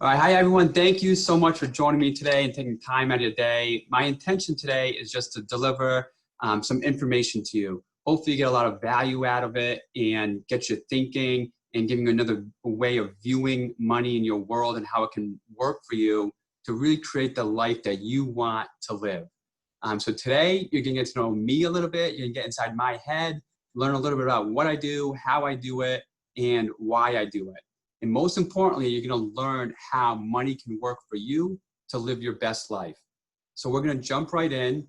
All right. Hi, everyone. Thank you so much for joining me today and taking time out of your day. My intention today is just to deliver some information to you. Hopefully, you get a lot of value out of it and get you thinking and giving you another way of viewing money in your world and how it can work for you to really create the life that you want to live. So today, you're going to get to know me a little bit. You're going to get inside my head, learn a little bit about what I do, how I do it, and why I do it. And most importantly, you're going to learn how money can work for you to live your best life. So we're going to jump right in.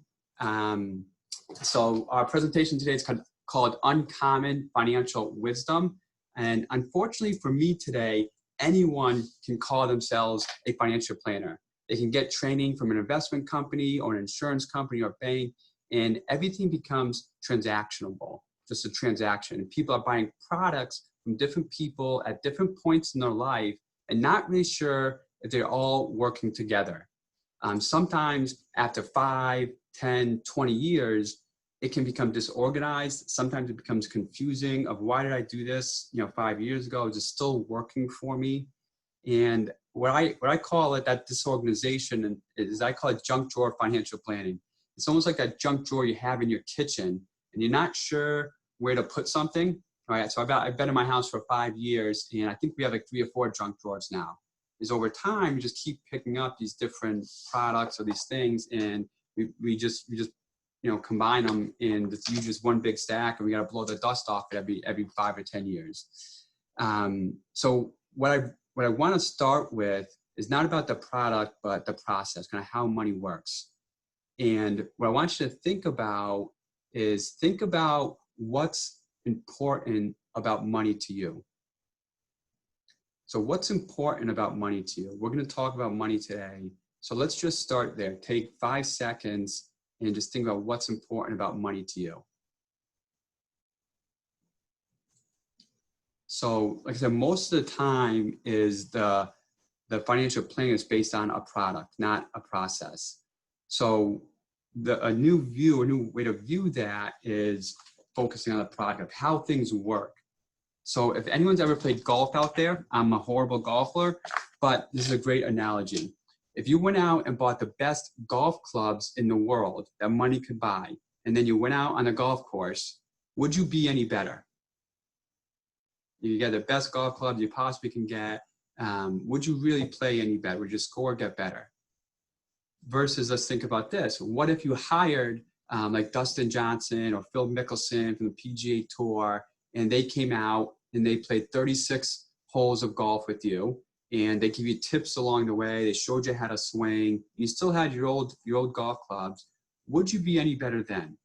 So our presentation today is called Uncommon Financial Wisdom. And unfortunately for me today, anyone can call themselves a financial planner. They can get training from an investment company or an insurance company or bank, and everything becomes transactionable, just a transaction. And people are buying products from different people at different points in their life and not really sure if they're all working together. Sometimes after 5, 10, 20 years, it can become disorganized. Sometimes it becomes confusing of why did I do this 5 years ago? Is it still working for me? And what I call it, that disorganization, is I call it junk drawer financial planning. It's almost like that junk drawer you have in your kitchen and you're not sure where to put something. All right, so I've been in my house for 5 years, and I think we have like 3 or 4 junk drawers now. Is over time, you just keep picking up these different products or these things, and we just combine them, and it's usually just one big stack, and we got to blow the dust off it every 5 or 10 years. So what I want to start with is not about the product, but the process, kind of how money works. And what I want you to think about is what's important about money to you. So what's important about money to you? We're going to talk about money today. So let's just start there. Take 5 seconds and just think about what's important about money to you. So like I said, most of the time is the financial planning is based on a product, not a process. So a new way to view that is focusing on the product of how things work. So if anyone's ever played golf out there, I'm a horrible golfer, but this is a great analogy. If you went out and bought the best golf clubs in the world that money could buy, and then you went out on a golf course, would you be any better? You get the best golf clubs you possibly can get. Would you really play any better? Would your score get better? Versus, let's think about this. What if you hired like Dustin Johnson or Phil Mickelson from the PGA Tour, and they came out and they played 36 holes of golf with you, and they give you tips along the way. They showed you how to swing. You still had your old golf clubs. Would you be any better then?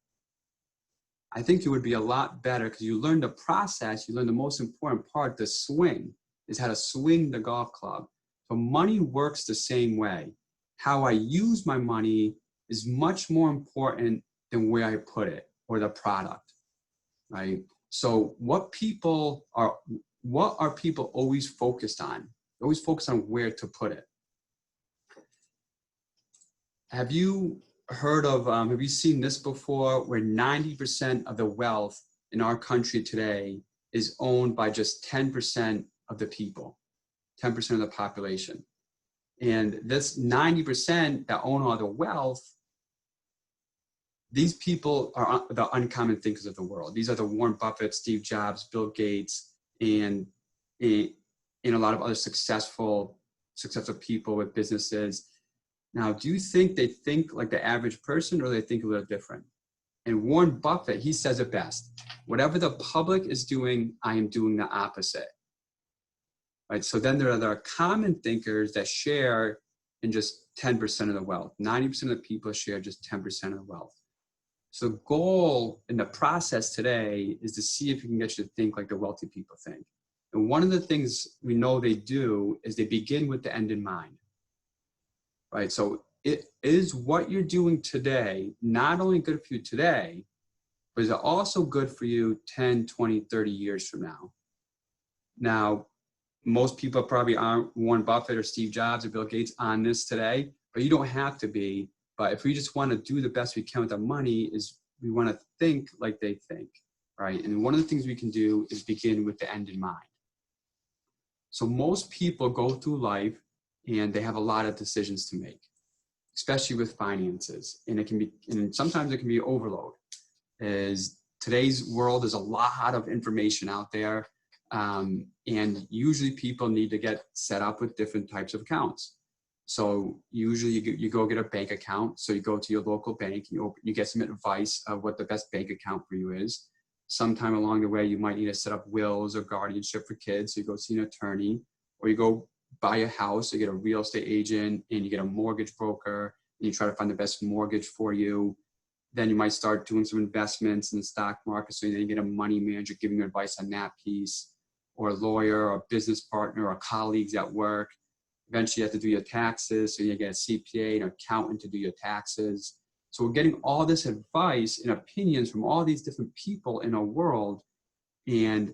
I think you would be a lot better because you learned the process. You learned the most important part, the swing, is how to swing the golf club. So money works the same way. How I use my money is much more important than where I put it or the product, right? So what are people always focused on? They're always focused on where to put it. Have you heard of, have you seen this before, where 90% of the wealth in our country today is owned by just 10% of the people, 10% of the population? And this 90% that own all the wealth, these people are the uncommon thinkers of the world. These are the Warren Buffett, Steve Jobs, Bill Gates, and a lot of other successful people with businesses. Now, do you think they think like the average person, or they think a little different? And Warren Buffett, he says it best. Whatever the public is doing, I am doing the opposite. Right? So then there are the common thinkers that share in just 10% of the wealth. 90% of the people share just 10% of the wealth. So the goal in the process today is to see if you can get you to think like the wealthy people think. And one of the things we know they do is they begin with the end in mind. Right? So it is what you're doing today not only good for you today, but is it also good for you 10, 20, 30 years from now? Now, most people probably aren't Warren Buffett or Steve Jobs or Bill Gates on this today, but you don't have to be. But if we just want to do the best we can with our money, is we want to think like they think, right? And one of the things we can do is begin with the end in mind. So most people go through life and they have a lot of decisions to make, especially with finances. And it can be, and sometimes it can be overload. Is today's world is a lot of information out there. And usually people need to get set up with different types of accounts. So usually you go get a bank account. So you go to your local bank, you get some advice of what the best bank account for you is. Sometime along the way, you might need to set up wills or guardianship for kids. So you go see an attorney, or you go buy a house, you get a real estate agent, and you get a mortgage broker, and you try to find the best mortgage for you. Then you might start doing some investments in the stock market. So then you get a money manager giving you advice on that piece, or a lawyer, or a business partner, or colleagues at work. Eventually you have to do your taxes. So you get a CPA, an accountant to do your taxes. So we're getting all this advice and opinions from all these different people in our world. And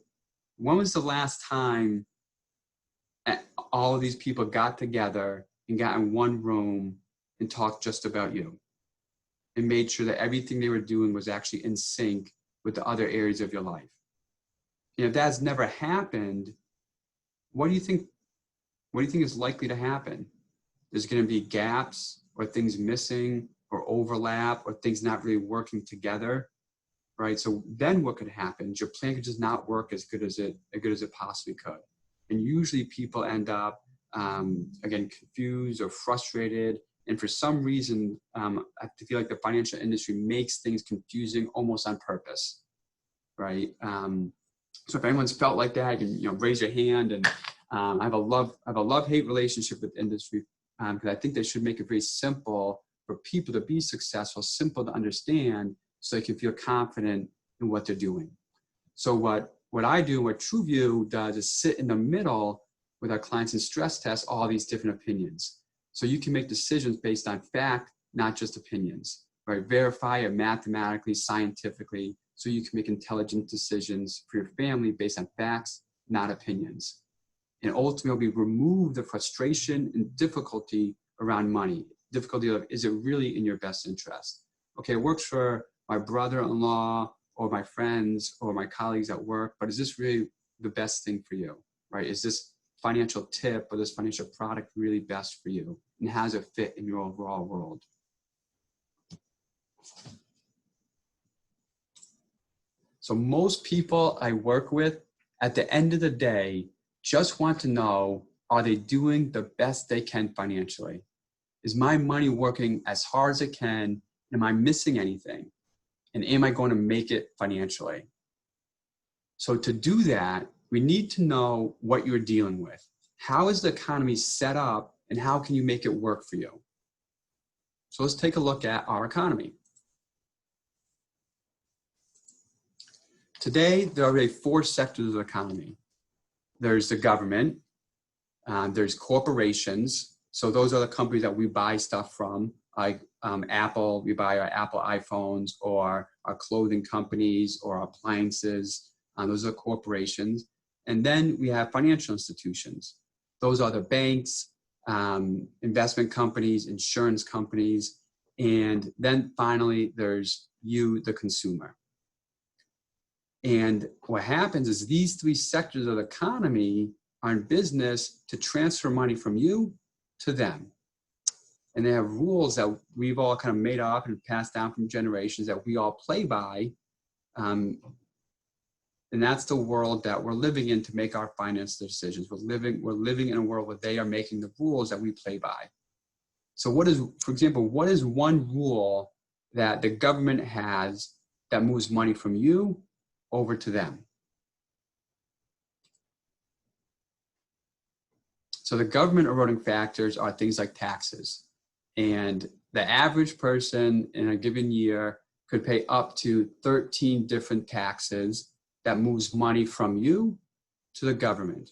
when was the last time all of these people got together and got in one room and talked just about you and made sure that everything they were doing was actually in sync with the other areas of your life? And if that's never happened, what do you think is likely to happen? There's going to be gaps, or things missing, or overlap, or things not really working together, right? So then what could happen? Your plan could just not work as good as it possibly could. And usually people end up, again, confused or frustrated. And for some reason, I feel like the financial industry makes things confusing almost on purpose, right? So if anyone's felt like that, you can raise your hand. And I have a love-hate relationship with industry, because I think they should make it very simple for people to be successful, simple to understand, so they can feel confident in what they're doing. So what I do, what TruView does, is sit in the middle with our clients and stress test all these different opinions. So you can make decisions based on fact, not just opinions, right? Verify it mathematically, scientifically, so you can make intelligent decisions for your family based on facts, not opinions. And ultimately remove the frustration and difficulty around money. Difficulty of, is it really in your best interest? Okay, it works for my brother-in-law or my friends or my colleagues at work, but is this really the best thing for you, right? Is this financial tip or this financial product really best for you? And how does it fit in your overall world? So most people I work with, at the end of the day, just want to know, are they doing the best they can financially? Is my money working as hard as it can? Am I missing anything? And am I going to make it financially? So to do that, we need to know what you're dealing with. How is the economy set up, and how can you make it work for you? So let's take a look at our economy. Today, there are really 4 sectors of the economy. There's the government, there's corporations. So those are the companies that we buy stuff from, like Apple. We buy our Apple iPhones, or our clothing companies, or our appliances. Those are corporations. And then we have financial institutions. Those are the banks, investment companies, insurance companies. And then finally, there's you, the consumer. And what happens is these 3 sectors of the economy are in business to transfer money from you to them. And they have rules that we've all kind of made up and passed down from generations that we all play by. And that's the world that we're living in to make our finance decisions. We're living in a world where they are making the rules that we play by. So for example, what is one rule that the government has that moves money from you over to them? So the government eroding factors are things like taxes. And the average person in a given year could pay up to 13 different taxes that moves money from you to the government.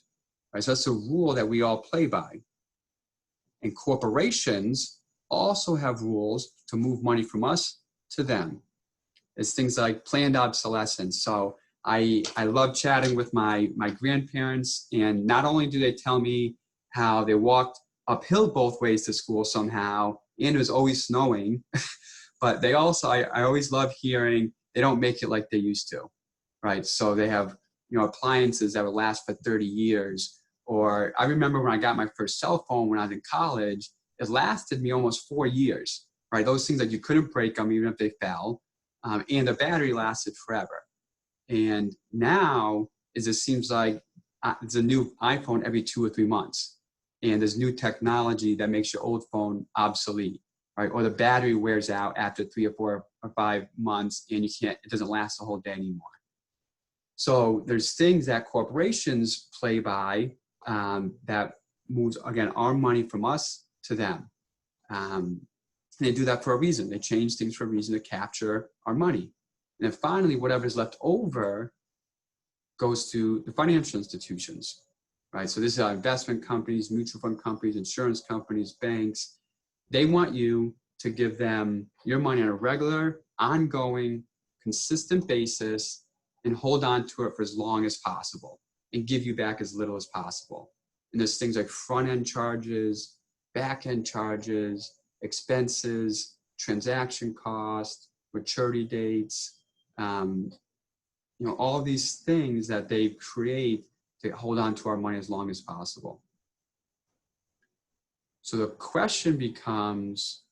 Right? So that's a rule that we all play by. And corporations also have rules to move money from us to them. It's things like planned obsolescence. So I love chatting with my grandparents, and not only do they tell me how they walked uphill both ways to school somehow, and it was always snowing, but they also, I always love hearing they don't make it like they used to, right? So they have, appliances that would last for 30 years, Or I remember when I got my first cell phone when I was in college, it lasted me almost 4 years, right? Those things that you couldn't break them even if they fell. And the battery lasted forever. And now it seems like it's a new iPhone every 2 or 3 months. And there's new technology that makes your old phone obsolete, right? Or the battery wears out after 3 or 4 or 5 months and it doesn't last the whole day anymore. So there's things that corporations play by that moves, again, our money from us to them. And they do that for a reason. They change things for a reason to capture our money. And then finally, whatever's left over goes to the financial institutions, right? So this is our investment companies, mutual fund companies, insurance companies, banks. They want you to give them your money on a regular, ongoing, consistent basis and hold on to it for as long as possible and give you back as little as possible. And there's things like front-end charges, back-end charges, expenses, transaction costs, maturity dates, all these things that they create to hold on to our money as long as possible. So the question becomes,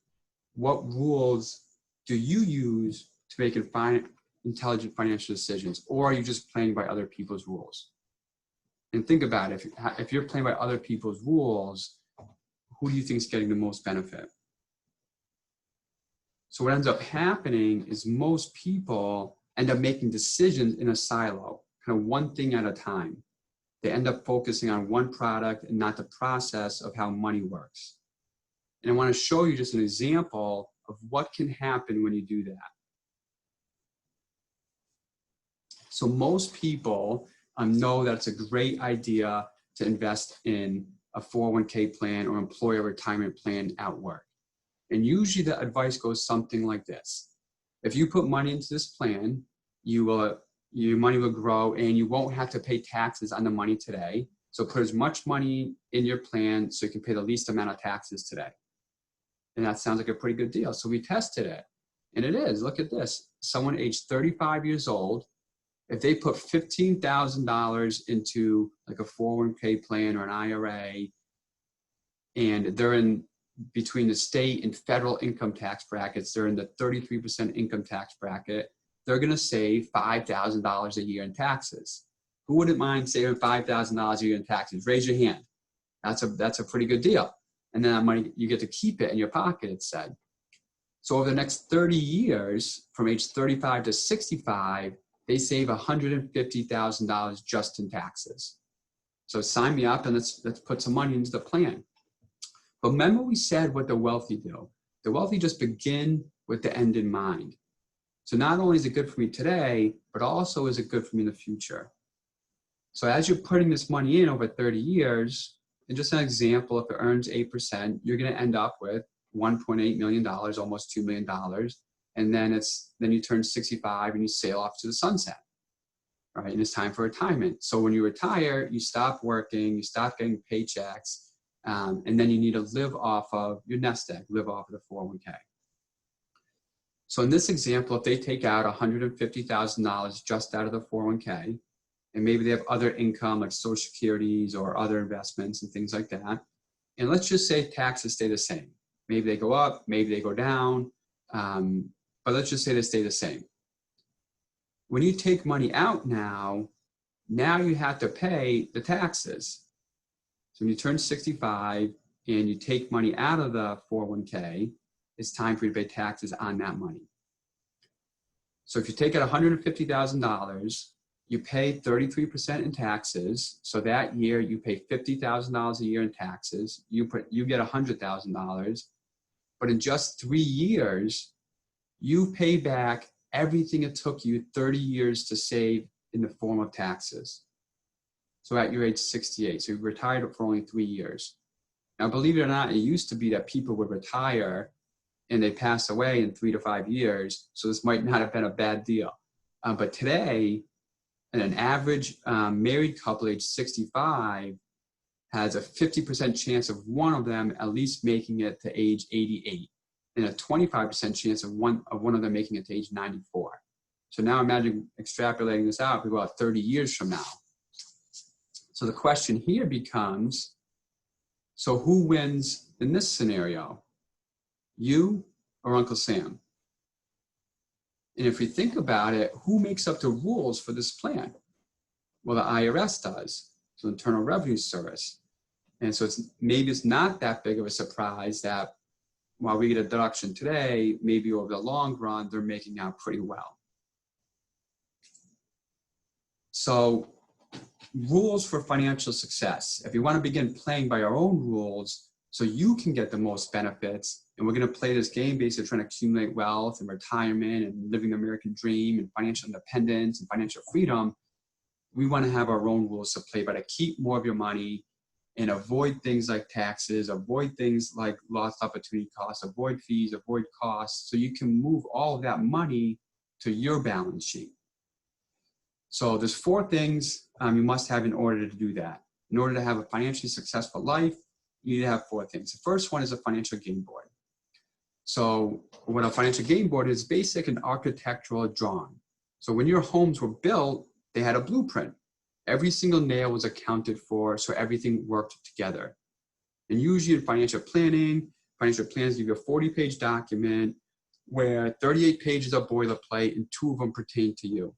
what rules do you use to make intelligent financial decisions? Or are you just playing by other people's rules? And think about it, if you're playing by other people's rules, who do you think is getting the most benefit? So what ends up happening is most people end up making decisions in a silo, kind of one thing at a time. They end up focusing on one product and not the process of how money works. And I want to show you just an example of what can happen when you do that. So most people know that it's a great idea to invest in a 401k plan or employer retirement plan at work. And usually the advice goes something like this. If you put money into this plan, your money will grow and you won't have to pay taxes on the money today. So put as much money in your plan so you can pay the least amount of taxes today. And that sounds like a pretty good deal. So we tested it. And it is. Look at this. Someone aged 35 years old, if they put $15,000 into like a 401k plan or an IRA, and they're in between the state and federal income tax brackets, they're in the 33% income tax bracket, they're going to save $5,000 a year in taxes. Who wouldn't mind saving $5,000 a year in taxes? Raise your hand. That's a pretty good deal. And then that money, you get to keep it in your pocket, it said. So over the next 30 years, from age 35 to 65, they save $150,000 just in taxes. So sign me up and let's put some money into the plan. But remember we said what the wealthy do. The wealthy just begin with the end in mind. So not only is it good for me today, but also is it good for me in the future. So as you're putting this money in over 30 years, and just an example, if it earns 8%, you're going to end up with $1.8 million, almost $2 million. And then you turn 65 and you sail off to the sunset, right? And it's time for retirement. So when you retire, you stop working, you stop getting paychecks, and then you need to live off of your nest egg, live off of the 401k. So in this example, if they take out $150,000 just out of the 401k, and maybe they have other income like Social Securities or other investments and things like that, and let's just say taxes stay the same. Maybe they go up, maybe they go down, but let's just say they stay the same. When you take money out now you have to pay the taxes. So when you turn 65 and you take money out of the 401k, it's time for you to pay taxes on that money. So if you take out $150,000, you pay 33% in taxes. So that year you pay $50,000 a year in taxes. You get $100,000, but in just 3 years, you pay back everything it took you 30 years to save in the form of taxes. So at your age 68, so you retired for only 3 years. Now, believe it or not, it used to be that people would retire and they pass away in 3 to 5 years. So this might not have been a bad deal. But today, an average married couple age 65 has a 50% chance of one of them at least making it to age 88, and a 25% chance of one of them making it to age 94. So now imagine extrapolating this out, about 30 years from now. So the question here becomes, so who wins in this scenario? You or Uncle Sam? And if we think about it, who makes up the rules for this plan? Well, the IRS does, so Internal Revenue Service. And so maybe it's not that big of a surprise that while we get a deduction today, maybe over the long run, they're making out pretty well. So rules for financial success. If you want to begin playing by your own rules so you can get the most benefits, and we're going to play this game basically trying to accumulate wealth and retirement and living the American dream and financial independence and financial freedom, we want to have our own rules to play by to keep more of your money and avoid things like taxes, avoid things like lost opportunity costs, avoid fees, avoid costs, so you can move all of that money to your balance sheet. So there's 4 things you must have in order to do that. In order to have a financially successful life, you need to have 4 things. The first one is a financial game board. So what a financial game board is, basic and architectural drawing. So when your homes were built, they had a blueprint. Every single nail was accounted for, so everything worked together. And usually in financial plans give you a 40-page document where 38 pages are boilerplate and 2 of them pertain to you.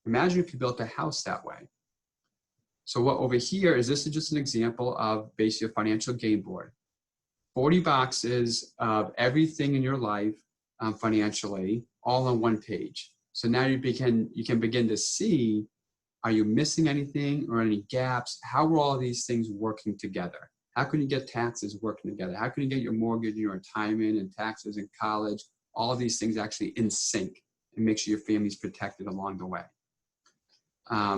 Imagine if you built a house that way. So what over here is, this is just an example of basically a financial game board. 40 boxes of everything in your life financially, all on 1 page. So now you can begin to see, are you missing anything or any gaps? How are all these things working together? How can you get taxes working together? How can you get your mortgage and your retirement and taxes in college, all of these things actually in sync, and make sure your family's protected along the way?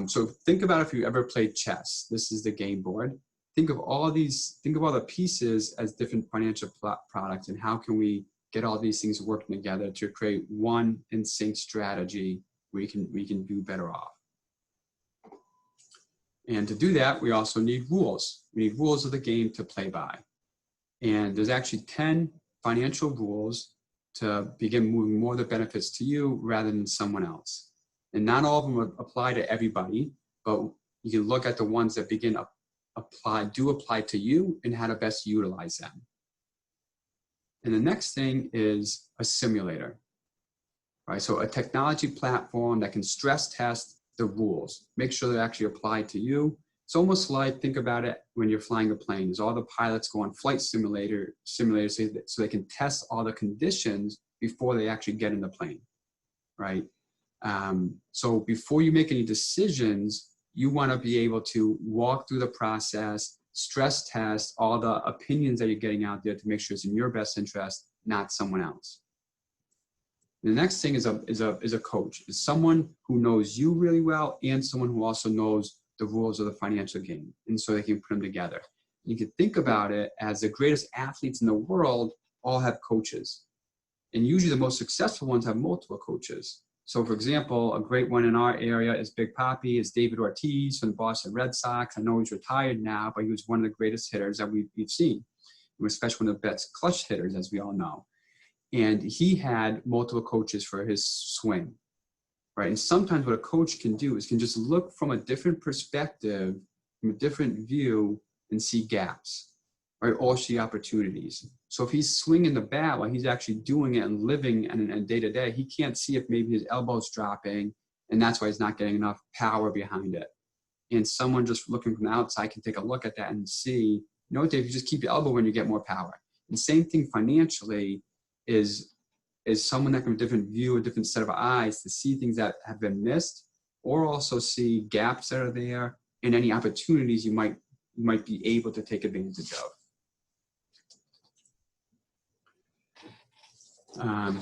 So think about if you ever played chess. This is the game board. Think of all the pieces as different financial products, and how can we get all these things working together to create one in sync strategy where we can do better off. And to do that, we also need rules. We need rules of the game to play by. And there's actually 10 financial rules to begin moving more of the benefits to you rather than someone else. And not all of them apply to everybody, but you can look at the ones that apply to you and how to best utilize them. And the next thing is a simulator, right? So a technology platform that can stress test the rules, make sure they actually apply to you. It's almost like, think about it when you're flying a plane. There's all the pilots go on flight simulators so they can test all the conditions before they actually get in the plane, right? So before you make any decisions, you want to be able to walk through the process, stress test all the opinions that you're getting out there to make sure it's in your best interest, not someone else. The next thing is a coach. It's someone who knows you really well and someone who also knows the rules of the financial game, and so they can put them together. You can think about it as the greatest athletes in the world all have coaches. And usually the most successful ones have multiple coaches. So for example, a great one in our area is Big Papi, is David Ortiz from the Boston Red Sox. I know he's retired now, but he was one of the greatest hitters that we've seen, especially one of the best clutch hitters, as we all know. And he had multiple coaches for his swing, right? And sometimes what a coach can do is can just look from a different perspective, from a different view, and see gaps, right? Or see opportunities. So if he's swinging the bat while he's actually doing it and living and day to day, he can't see if maybe his elbow's dropping, and that's why he's not getting enough power behind it. And someone just looking from the outside can take a look at that and see, you know what, Dave, you just keep your elbow when you get more power. And same thing financially is someone that can have a different view, a different set of eyes to see things that have been missed, or also see gaps that are there and any opportunities you might be able to take advantage of.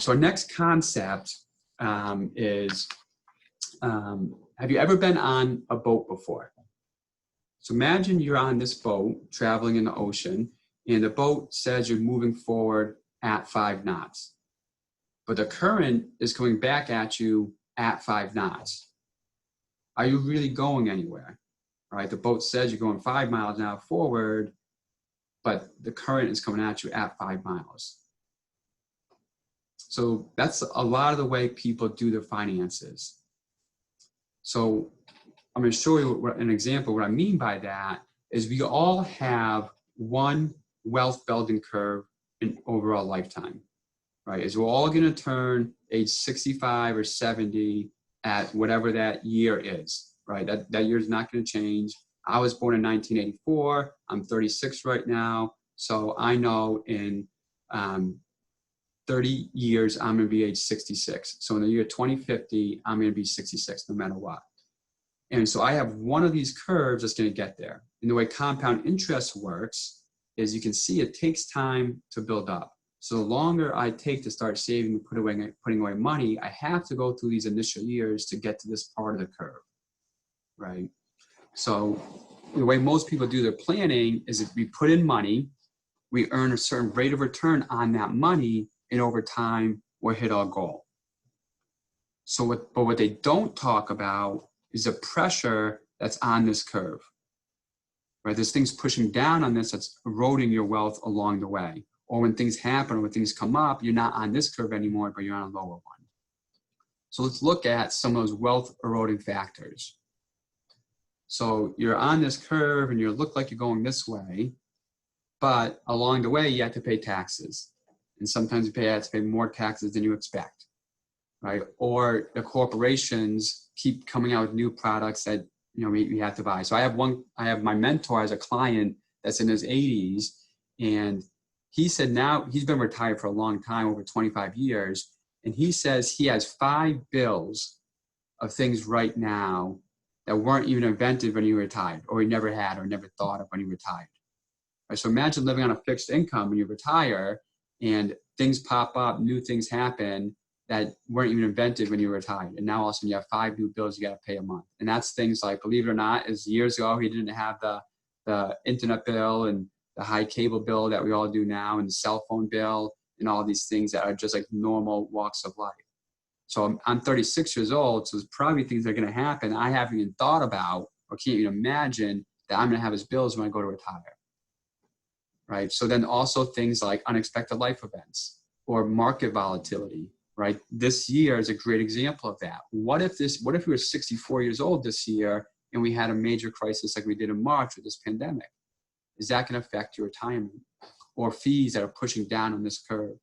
So our next concept is, have you ever been on a boat before? So imagine you're on this boat traveling in the ocean, and the boat says you're moving forward at 5 knots. But the current is coming back at you at 5 knots. Are you really going anywhere? Right? The boat says you're going 5 miles an hour forward, but the current is coming at you at 5 miles. So that's a lot of the way people do their finances. So I'm going to show you an example. What I mean by that is we all have one wealth building curve in overall lifetime, right? Is we're all going to turn age 65 or 70 at whatever that year is, right? That year is not going to change. I was born in 1984. I'm 36 right now. So I know in 30 years, I'm going to be age 66. So in the year 2050, I'm going to be 66 no matter what. And so I have one of these curves that's going to get there. And the way compound interest works is you can see it takes time to build up. So the longer I take to start saving and putting away money, I have to go through these initial years to get to this part of the curve, right? So the way most people do their planning is if we put in money, we earn a certain rate of return on that money, and over time, we'll hit our goal. But what they don't talk about is the pressure that's on this curve, right? There's things pushing down on this that's eroding your wealth along the way. Or when things happen or when things come up, you're not on this curve anymore, but you're on a lower one. So let's look at some of those wealth eroding factors. So you're on this curve and you look like you're going this way, but along the way, you have to pay taxes. And sometimes you have to pay more taxes than you expect, right? Or the corporations keep coming out with new products that we have to buy. So I have my mentor as a client that's in his 80s, and he said now he's been retired for a long time, over 25 years, and he says he has 5 bills of things right now that weren't even invented when he retired, or he never had or never thought of when he retired. Right? So imagine living on a fixed income when you retire and things pop up, new things happen that weren't even invented when you retired. And now all of a sudden you have 5 new bills you got to pay a month. And that's things like, believe it or not, is years ago he didn't have the internet bill and the high cable bill that we all do now, and the cell phone bill, and all these things that are just like normal walks of life. So I'm 36 years old, so there's probably things that are going to happen I haven't even thought about or can't even imagine that I'm going to have as bills when I go to retire, right? So then also things like unexpected life events or market volatility, right? This year is a great example of that. What if we were 64 years old this year and we had a major crisis like we did in March with this pandemic? Is that going to affect your retirement? Or fees that are pushing down on this curve,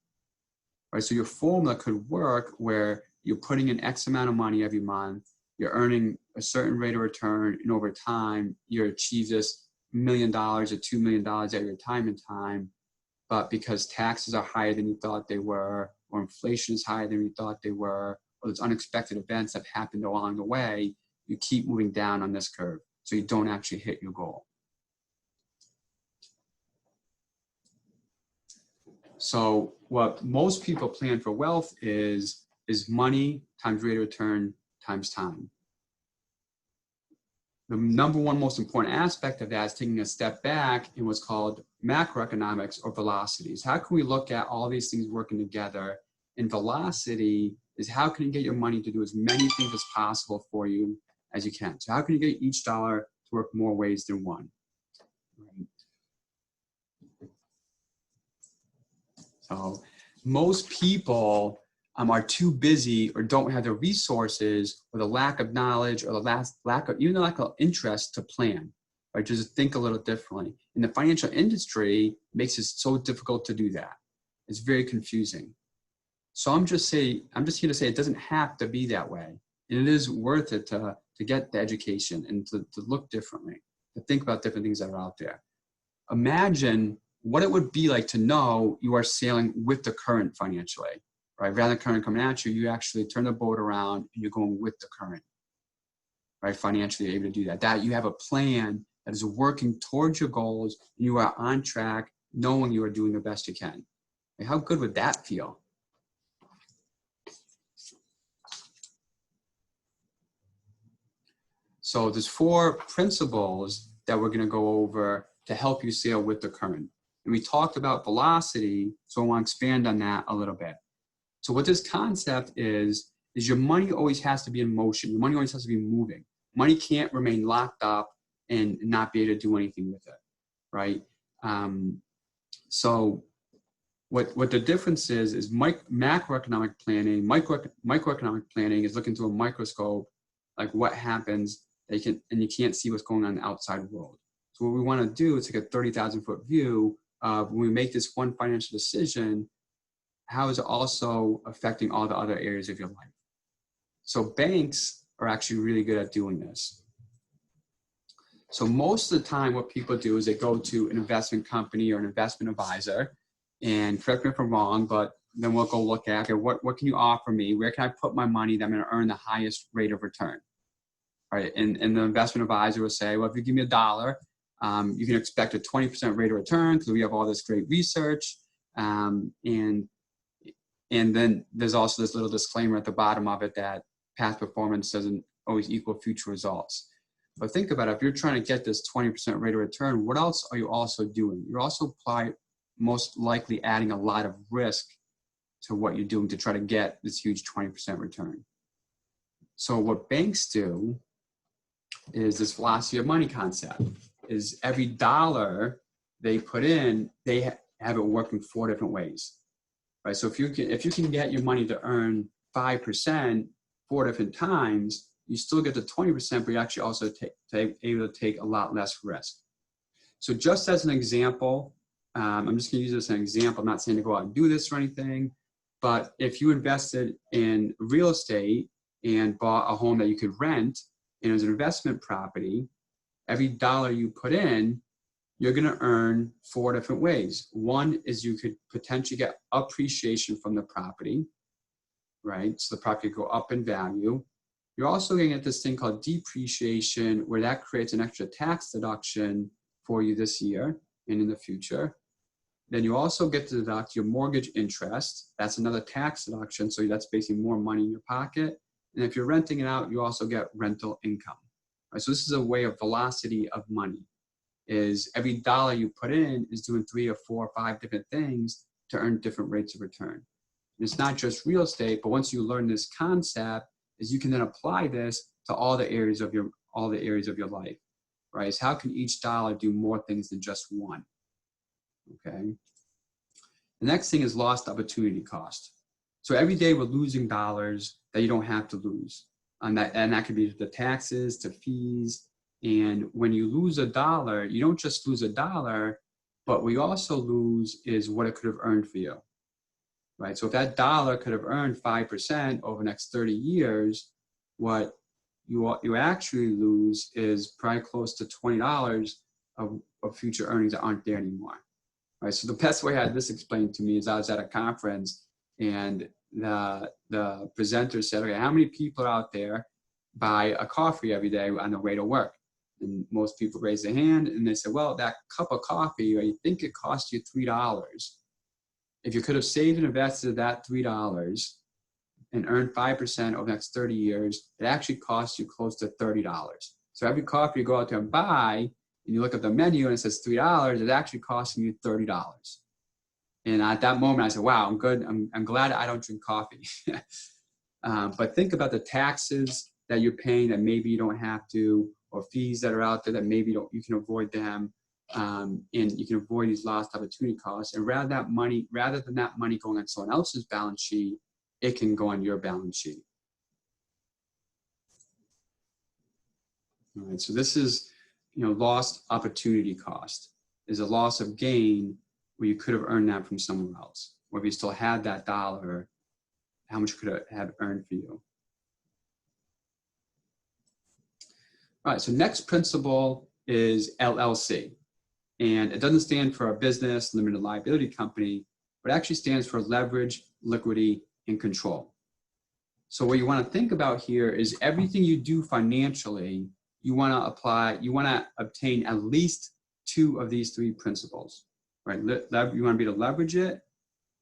right? So your formula could work where you're putting in X amount of money every month, you're earning a certain rate of return, and over time, you achieve this $1 million or $2 million at your retirement time. But because taxes are higher than you thought they were, or inflation is higher than you thought they were, or there's unexpected events that happened along the way, you keep moving down on this curve, so you don't actually hit your goal. So what most people plan for wealth is money times rate of return times time. The number one most important aspect of that is taking a step back in what's called macroeconomics, or velocities. How can we look at all these things working together? And velocity is how can you get your money to do as many things as possible for you as you can. So how can you get each dollar to work more ways than one? Right? So most people are too busy or don't have the resources, or the lack of knowledge, or the lack of interest to plan, right? Just think a little differently. And the financial industry makes it so difficult to do that. It's very confusing. So I'm just here to say it doesn't have to be that way. And it is worth it to get the education and to look differently, to think about different things that are out there. Imagine what it would be like to know you are sailing with the current financially, right? Rather than current coming at you, you actually turn the boat around and you're going with the current, right? Financially, you're able to do that. That you have a plan that is working towards your goals, and you are on track, knowing you are doing the best you can. Like, how good would that feel? So there's 4 principles that we're going to go over to help you sail with the current. And we talked about velocity, so I want to expand on that a little bit. So what this concept is your money always has to be in motion. Your money always has to be moving. Money can't remain locked up and not be able to do anything with it, right? So what the difference is macroeconomic planning. Microeconomic planning is looking through a microscope, like what happens and you can't see what's going on in the outside world. So what we want to do is take a 30,000-foot view of when we make this one financial decision, how is it also affecting all the other areas of your life? So banks are actually really good at doing this. So most of the time what people do is they go to an investment company or an investment advisor, and correct me if I'm wrong, but then we'll go look at, okay, what can you offer me? Where can I put my money that I'm going to earn the highest rate of return? Right? And the investment advisor will say, well, if you give me $1, you can expect a 20% rate of return because we have all this great research. And then there's also this little disclaimer at the bottom of it that past performance doesn't always equal future results. But think about it, if you're trying to get this 20% rate of return, what else are you also doing? You're also most likely adding a lot of risk to what you're doing to try to get this huge 20% return. So what banks do is this velocity of money concept, is every dollar they put in, they have it work in 4 different ways, right? So if you can get your money to earn 5% 4 different times, you still get the 20%, but you actually also able to take a lot less risk. So just as an example, I'm just going to use this as an example. I'm not saying to go out and do this or anything, but if you invested in real estate and bought a home that you could rent, and it was an investment property, every dollar you put in, you're going to earn 4 different ways. One is you could potentially get appreciation from the property, right? So the property could go up in value. You're also going to get this thing called depreciation, where that creates an extra tax deduction for you this year and in the future. Then you also get to deduct your mortgage interest. That's another tax deduction, so that's basically more money in your pocket. And if you're renting it out, you also get rental income. Right? So this is a way of velocity of money, is every dollar you put in is doing 3 or 4 or 5 different things to earn different rates of return. And it's not just real estate, but once you learn this concept, is you can then apply this to all the areas of your life, right? So how can each dollar do more things than just one? Okay. The next thing is lost opportunity cost. So every day we're losing dollars that you don't have to lose, and that could be the taxes, to fees. And when you lose $1, you don't just lose $1, but we also lose is what it could have earned for you. Right? So if that dollar could have earned 5% over the next 30 years, what you actually lose is probably close to $20 of future earnings that aren't there anymore. Right? So the best way I had this explained to me is I was at a conference, and the presenter said, okay, how many people out there buy a coffee every day on the way to work? And most people raise their hand, and they said, well, that cup of coffee, you think it cost you $3. If you could have saved and invested that $3 and earned 5% over the next 30 years, it actually costs you close to $30. So every coffee you go out there and buy, and you look at the menu and it says $3, it's actually costing you $30. And at that moment, I said, wow, I'm good. I'm glad I don't drink coffee. But think about the taxes that you're paying that maybe you don't have to, or fees that are out there that maybe you can avoid them. And you can avoid these lost opportunity costs. And rather than that money going on someone else's balance sheet, it can go on your balance sheet. All right, so this is, lost opportunity cost is a loss of gain where you could have earned that from somewhere else. Or if you still had that dollar, how much could it have earned for you? All right, so next principle is LLC. And it doesn't stand for a business, limited liability company, but actually stands for leverage, liquidity, and control. So what you want to think about here is everything you do financially, you want to obtain at least 2 of these 3 principles, right? You want to be able to leverage it,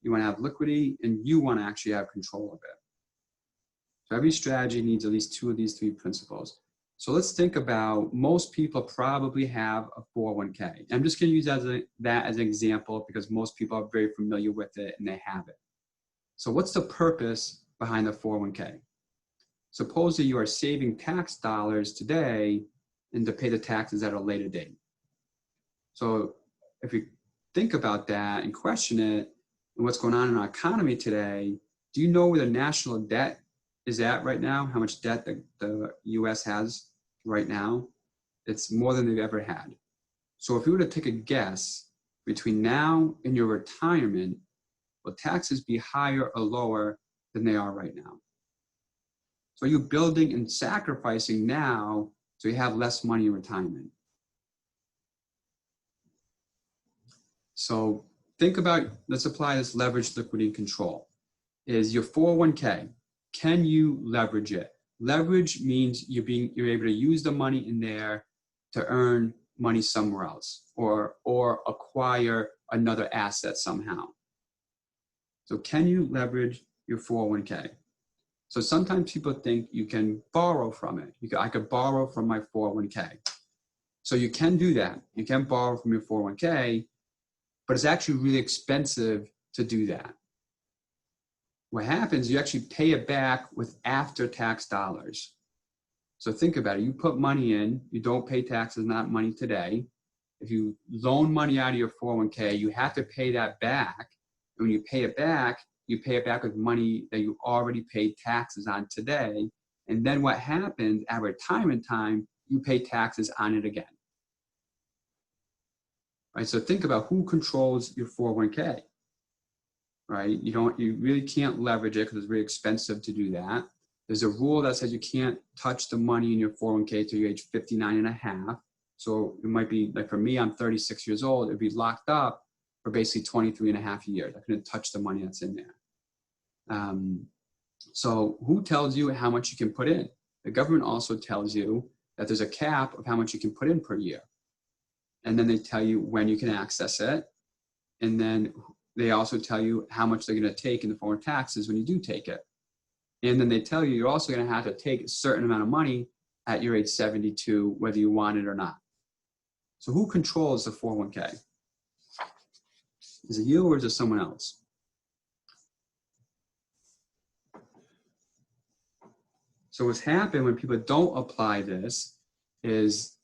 you want to have liquidity, and you want to actually have control of it. So every strategy needs at least 2 of these 3 principles. So let's think about, most people probably have a 401k. I'm just going to use that as an example because most people are very familiar with it and they have it. So what's the purpose behind the 401k? Suppose that you are saving tax dollars today and to pay the taxes at a later date. So if you think about that and question it and what's going on in our economy today, do you know where the national debt is at right now? How much debt the U.S. has? right now, it's more than they've ever had. So if you were to take a guess between now and your retirement, will taxes be higher or lower than they are right now? So you're building and sacrificing now so you have less money in retirement. So think about, let's apply this leverage, liquidity, control. Is your 401k, can you leverage it? Leverage means you're able to use the money in there to earn money somewhere else or acquire another asset somehow. So can you leverage your 401k? So sometimes people think you can borrow from it. I could borrow from my 401k. So you can do that. You can borrow from your 401k, but it's actually really expensive to do that. What happens, you actually pay it back with after-tax dollars. So think about it. You put money in, you don't pay taxes, not money today. If you loan money out of your 401k, you have to pay that back. And when you pay it back with money that you already paid taxes on today. And then what happens at retirement time, you pay taxes on it again. Right? So think about who controls your 401k. Right? You really can't leverage it because it's really expensive to do that. There's a rule that says you can't touch the money in your 401k till you're age 59 and a half. So it might be like, for me, I'm 36 years old. It'd be locked up for basically 23 and a half years. I couldn't touch the money that's in there. So who tells you how much you can put in? The government also tells you that there's a cap of how much you can put in per year. And then they tell you when you can access it. And then they also tell you how much they're going to take in the form of taxes when you do take it. And then they tell you you're also going to have to take a certain amount of money at your age 72, whether you want it or not. So who controls the 401k? Is it you or is it someone else? So what's happened when people don't apply this is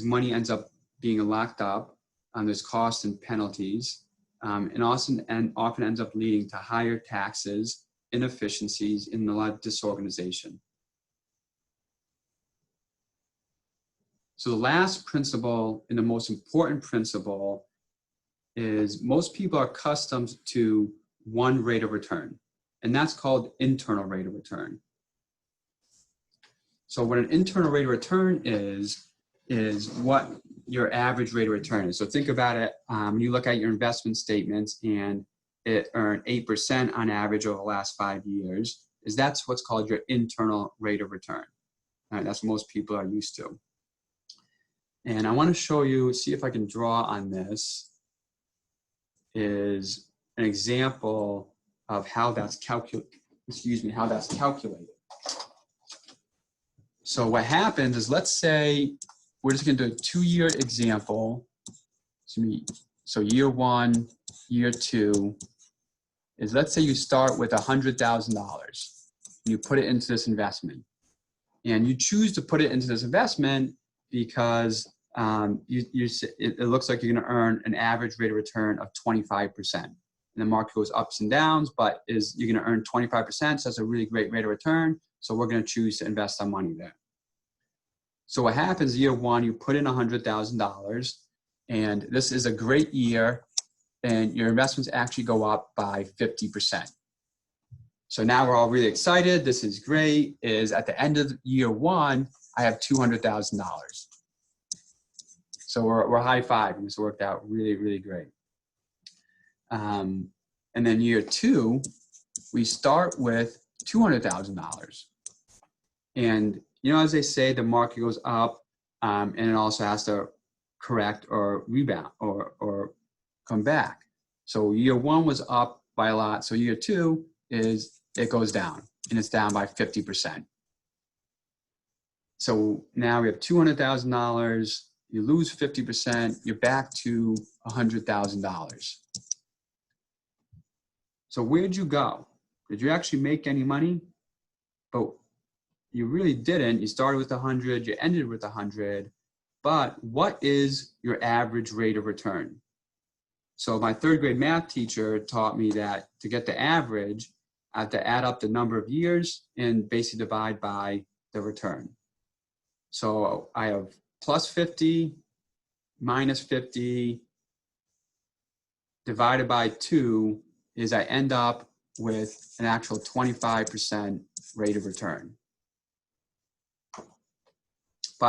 money ends up being locked up. There's costs and penalties, and often ends up leading to higher taxes, inefficiencies, and a lot of disorganization. So the last principle, and the most important principle, is most people are accustomed to one rate of return, and that's called internal rate of return. So what an internal rate of return is what your average rate of return is. So think about it, when you look at your investment statements and it earned 8% on average over the last 5 years, that's what's called your internal rate of return. All right, that's what most people are used to. And I want to show you, see if I can draw on this, is an example of how that's calculated. So what happens is, let's say we're just going to do a 2-year example. So year 1, year 2 is, let's say you start with $100,000. You put it into this investment, and you choose to put it into this investment because it looks like you're going to earn an average rate of return of 25%. And the market goes ups and downs, but you're going to earn 25%. So that's a really great rate of return. So we're going to choose to invest our money there. So what happens, year 1, you put in $100,000, and this is a great year, and your investments actually go up by 50%. So now we're all really excited. This is great. At the end of year 1, I have $200,000. So we're high-fiving. This worked out really, really great. And then year 2, we start with $200,000. And as they say, the market goes up, and it also has to correct or rebound or come back. So year 1 was up by a lot. So year 2 it goes down, and it's down by 50%. So now we have $200,000. You lose 50%. You're back to $100,000. So where'd you go? Did you actually make any money? But you really didn't. You started with 100, you ended with 100, but what is your average rate of return? So my 3rd grade math teacher taught me that to get the average, I have to add up the number of years and basically divide by the return. So I have plus 50 minus 50 divided by 2 is I end up with an actual 25% rate of return. But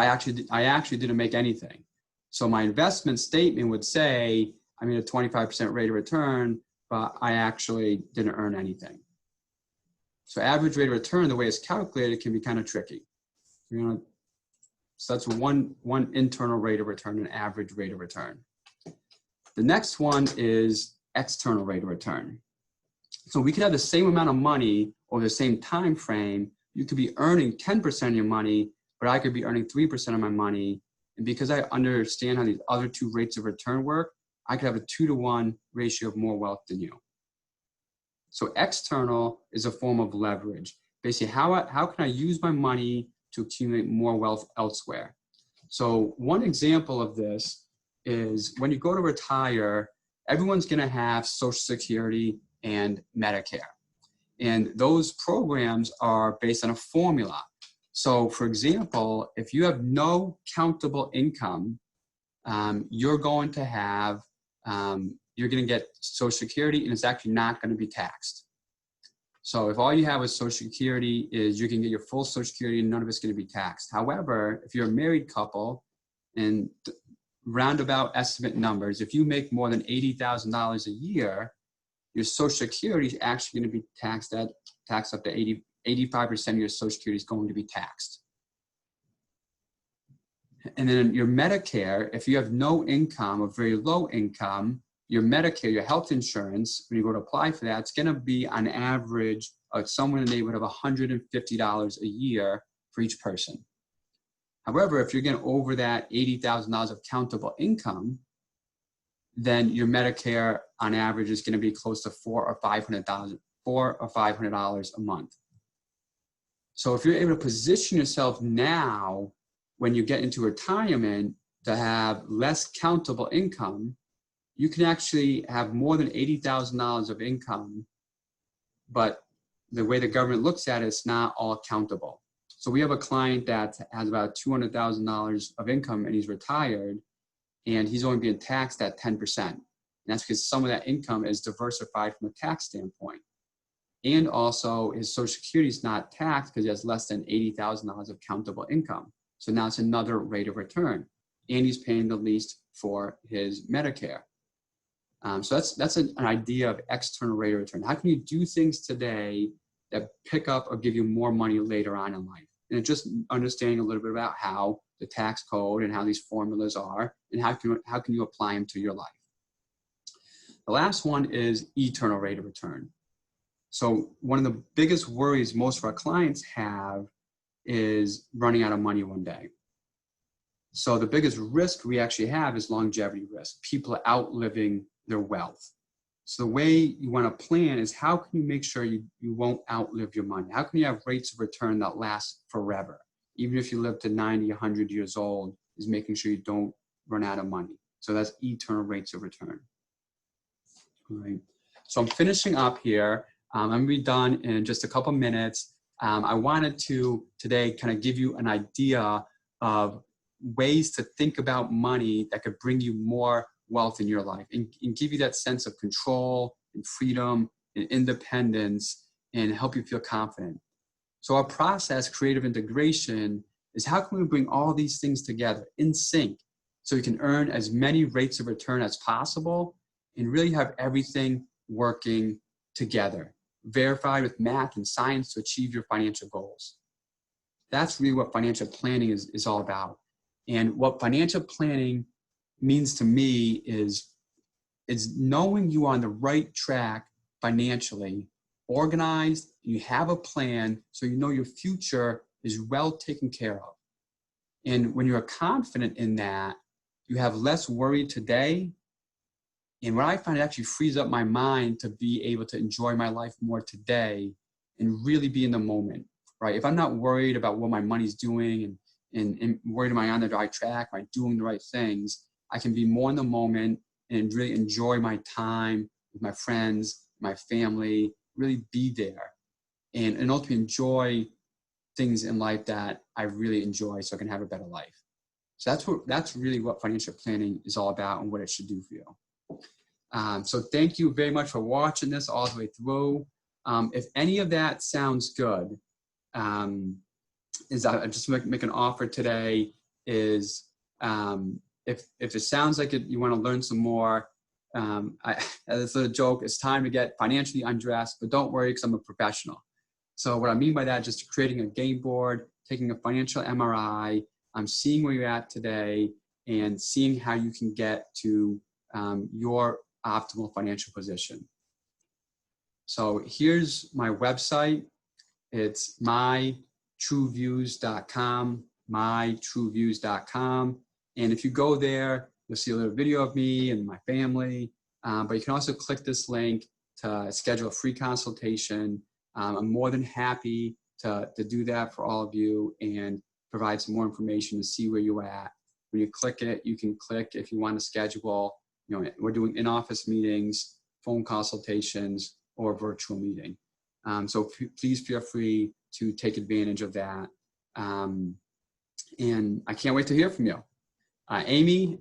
I actually didn't make anything. So my investment statement would say I made a 25% rate of return, but I actually didn't earn anything. So average rate of return, the way it's calculated, can be kind of tricky. So that's one internal rate of return, an average rate of return. The next one is external rate of return. So we could have the same amount of money over the same time frame. You could be earning 10% of your money, but I could be earning 3% of my money. And because I understand how these other two rates of return work, I could have a 2-to-1 ratio of more wealth than you. So external is a form of leverage. Basically, how can I use my money to accumulate more wealth elsewhere? So one example of this is when you go to retire, everyone's going to have Social Security and Medicare. And those programs are based on a formula. So for example, if you have no countable income, you're going to have, you're going to get Social Security, and it's actually not going to be taxed. So if all you have with Social Security is you can get your full Social Security and none of it's going to be taxed. However, if you're a married couple, and roundabout estimate numbers, if you make more than $80,000 a year, your Social Security is actually going to be taxed up to 85% of your Social Security is going to be taxed. And then your Medicare, if you have no income or very low income, your Medicare, your health insurance, when you go to apply for that, it's going to be on average somewhere in the neighborhood of $150 a year for each person. However, if you're getting over that $80,000 of countable income, then your Medicare on average is going to be close to $400 or $500 a month. So if you're able to position yourself now when you get into retirement to have less countable income, you can actually have more than $80,000 of income, but the way the government looks at it, it's not all countable. So we have a client that has about $200,000 of income and he's retired, and he's only being taxed at 10%. And that's because some of that income is diversified from a tax standpoint. And also his Social Security is not taxed because he has less than $80,000 of countable income. So now it's another rate of return. And he's paying the least for his Medicare. So that's an idea of external rate of return. How can you do things today that pick up or give you more money later on in life? And just understanding a little bit about how the tax code and how these formulas are and how can you apply them to your life. The last one is eternal rate of return. So one of the biggest worries most of our clients have is running out of money one day. So the biggest risk we actually have is longevity risk, people outliving their wealth. So the way you want to plan is how can you make sure you won't outlive your money? How can you have rates of return that last forever? Even if you live to 90, 100 years old, is making sure you don't run out of money. So that's eternal rates of return. All right. So I'm finishing up here. I'm going to be done in just a couple minutes. I wanted to today kind of give you an idea of ways to think about money that could bring you more wealth in your life and give you that sense of control and freedom and independence and help you feel confident. So our process, creative integration, is how can we bring all these things together in sync so you can earn as many rates of return as possible and really have everything working together, verified with math and science to achieve your financial goals. That's really what financial planning is all about. And what financial planning means to me is knowing you are on the right track financially, organized, you have a plan so you know your future is well taken care of. And when you're confident in that, you have less worry today. And what I find, it actually frees up my mind to be able to enjoy my life more today and really be in the moment, right? If I'm not worried about what my money's doing and worried, am I on the right track? Am I doing the right things? I can be more in the moment and really enjoy my time with my friends, my family, really be there and ultimately enjoy things in life that I really enjoy so I can have a better life. So that's really what financial planning is all about and what it should do for you. So thank you very much for watching this all the way through. If any of that sounds good, is I just make an offer today is if it sounds like you want to learn some more, as a joke, it's time to get financially undressed, but don't worry because I'm a professional. So what I mean by that, just creating a game board, taking a financial MRI, seeing where you're at today and seeing how you can get to your optimal financial position. So here's my website. It's mytrueviews.com, mytrueviews.com. And if you go there, you'll see a little video of me and my family. But you can also click this link to schedule a free consultation. I'm more than happy to do that for all of you and provide some more information to see where you're at. When you click it, you can click if you want to schedule, we're doing in-office meetings, phone consultations, or virtual meeting. So please feel free to take advantage of that. And I can't wait to hear from you. Amy,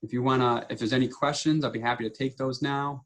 if there's any questions, I'll be happy to take those now.